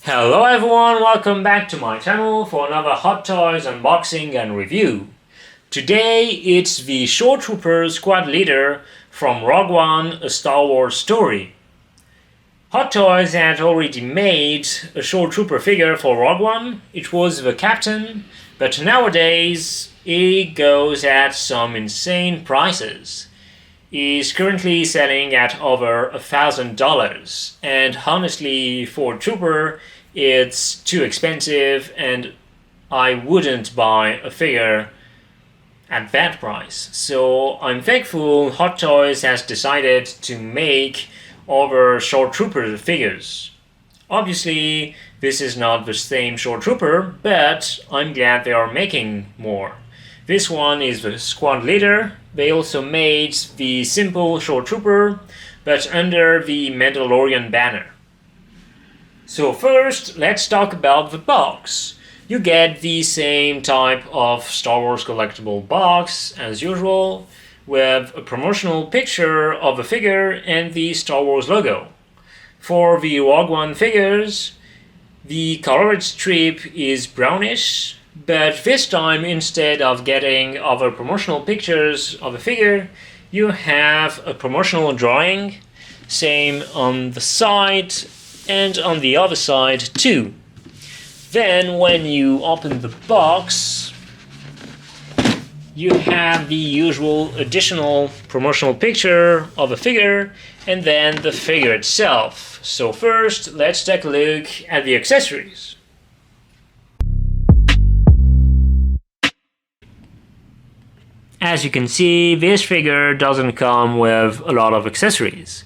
Hello everyone, welcome back to my channel for another Hot Toys unboxing and review. Today it's the Shoretrooper squad leader from Rogue One, A Star Wars Story. Hot Toys had already made a Shoretrooper figure for Rogue One. It was the captain, but nowadays it goes at some insane prices. Is currently selling at over $1,000, and honestly for Trooper it's too expensive and I wouldn't buy a figure at that price. So I'm thankful Hot Toys has decided to make other Shoretrooper figures. Obviously this is not the same Shoretrooper, but I'm glad they are making more. This one is the squad leader. They also made the simple Shoretrooper, but under the Mandalorian banner. So first, let's talk about the box. You get the same type of Star Wars collectible box as usual, with a promotional picture of the figure and the Star Wars logo. For the Rogue One figures, the colored strip is brownish, but this time, instead of getting other promotional pictures of a figure, you have a promotional drawing, same on the side and on the other side too. Then when you open the box, you have the usual additional promotional picture of a figure and then the figure itself. So first, let's take a look at the accessories. As you can see, this figure doesn't come with a lot of accessories.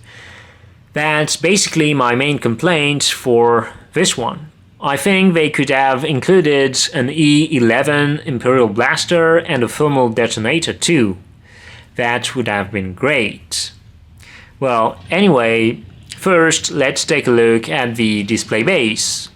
That's basically my main complaint for this one. I think they could have included an E11 Imperial Blaster and a thermal detonator too. That would have been great. Well, anyway, first let's take a look at the display base.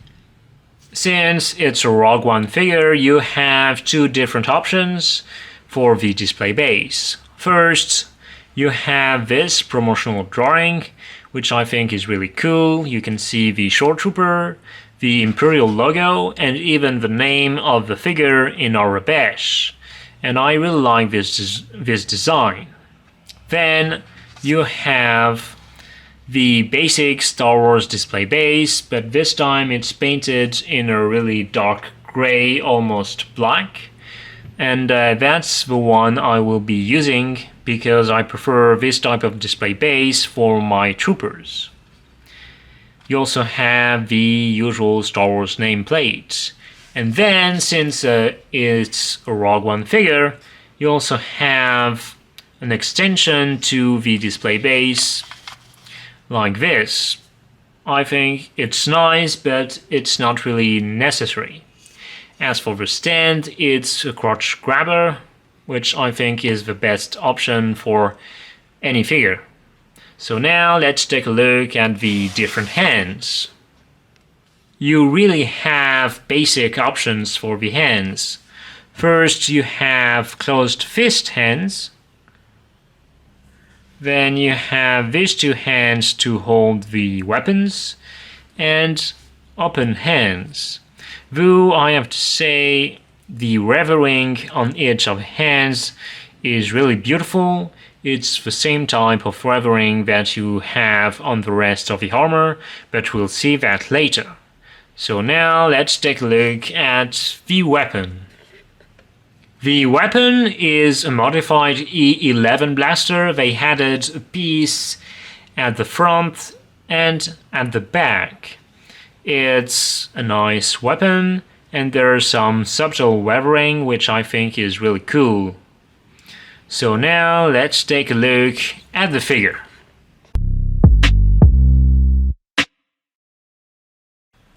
Since it's a Rogue One figure, you have two different options for the display base. First, you have this promotional drawing, which I think is really cool. You can see the Shoretrooper, the Imperial logo, and even the name of the figure in Arabesh. And I really like this design. Then you have the basic Star Wars display base, but this time it's painted in a really dark gray, almost black. And that's the one I will be using because I prefer this type of display base for my troopers. You also have the usual Star Wars nameplate. And then, since it's a Rogue One figure, you also have an extension to the display base like this. I think it's nice, but it's not really necessary. As for the stand, it's a crotch grabber, which I think is the best option for any figure. So now let's take a look at the different hands. You really have basic options for the hands. First, you have closed fist hands. Then you have these two hands to hold the weapons, and open hands. Though I have to say, the revering on each of the hands is really beautiful. It's the same type of revering that you have on the rest of the armor, but we'll see that later. So now let's take a look at the weapon. The weapon is a modified E11 blaster. They added a piece at the front and at the back. It's a nice weapon, and there's some subtle weathering which I think is really cool. So now let's take a look at the figure.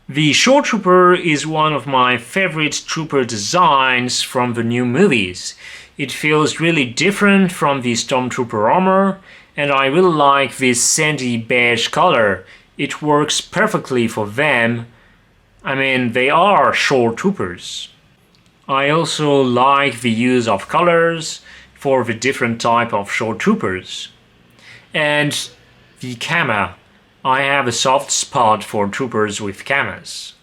The Shoretrooper is one of my favorite trooper designs from the new movies. It feels really different from the Stormtrooper armor, and I really like this sandy beige color. It works perfectly for them. I mean, they are Shoretroopers. I also like the use of colors for the different type of Shoretroopers. And the camo. I have a soft spot for troopers with camas.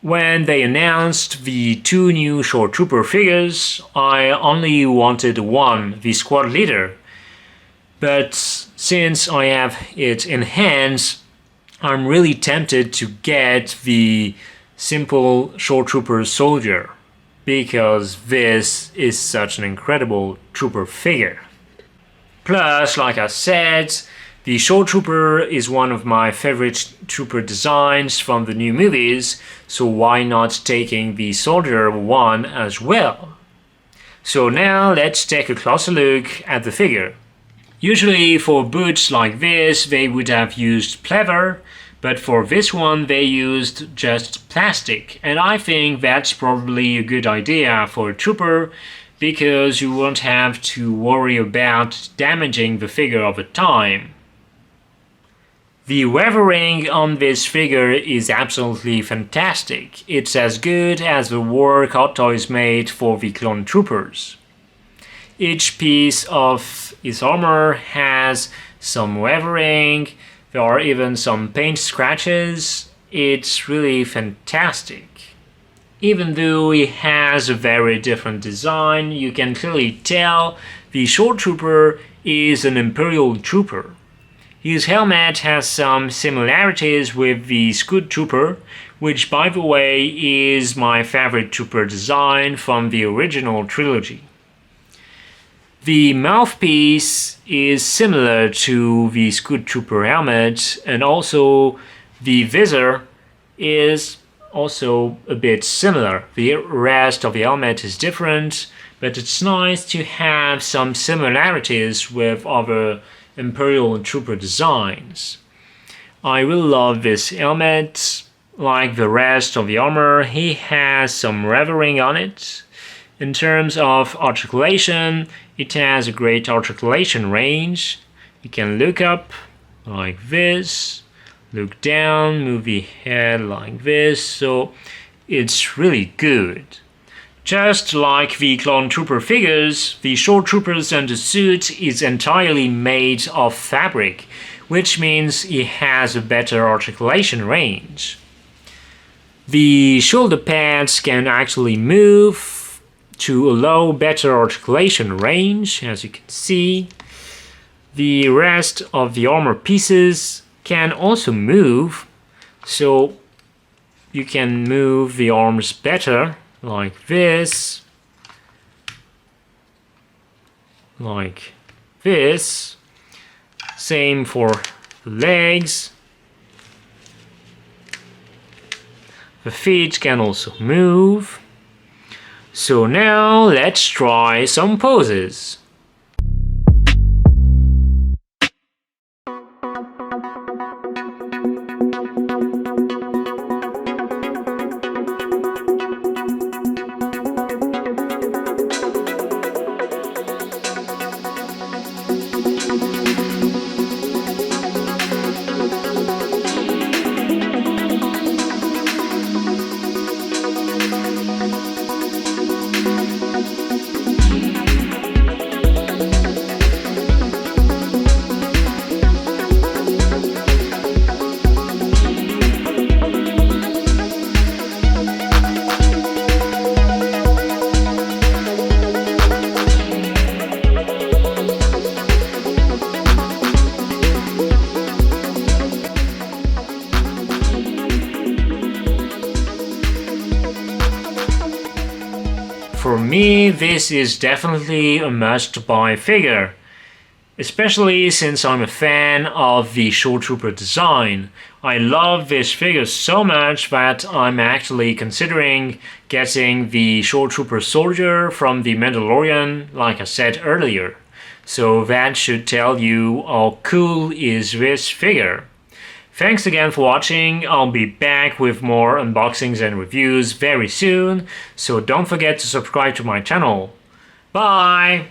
When they announced the 2 new Shoretrooper figures, I only wanted one, the squad leader. But since I have it in hands, I'm really tempted to get the simple Shoretrooper soldier, because this is such an incredible trooper figure. Plus, like I said, the Shoretrooper is one of my favorite trooper designs from the new movies, so why not taking the soldier one as well? So now let's take a closer look at the figure. Usually for boots like this they would have used pleather, but for this one they used just plastic, and I think that's probably a good idea for a trooper, because you won't have to worry about damaging the figure over time. The weathering on this figure is absolutely fantastic. It's as good as the work Hot Toys made for the clone troopers. Each piece of his armor has some weathering, there are even some paint scratches. It's really fantastic. Even though he has a very different design, you can clearly tell the Shoretrooper is an Imperial trooper. His helmet has some similarities with the Scud Trooper, which by the way is my favorite trooper design from the original trilogy. The mouthpiece is similar to the Scud Trooper helmet, and also the visor is also a bit similar. The rest of the helmet is different, but it's nice to have some similarities with other Imperial Trooper designs. I really love this helmet. Like the rest of the armor, he has some weathering on it. In terms of articulation, it has a great articulation range. You can look up like this, look down, move the head like this, so it's really good. Just like the clone trooper figures, the Shoretrooper's undersuit is entirely made of fabric, which means it has a better articulation range. The shoulder pads can actually move to allow better articulation range, as you can see. The rest of the armor pieces can also move, so you can move the arms better, like this, like this. Same for the legs. The feet can also move. So now let's try some poses. For me, this is definitely a must-buy figure, especially since I'm a fan of the Shoretrooper design. I love this figure so much that I'm actually considering getting the Shoretrooper soldier from the Mandalorian, like I said earlier. So that should tell you how cool is this figure. Thanks again for watching. I'll be back with more unboxings and reviews very soon, so don't forget to subscribe to my channel. Bye!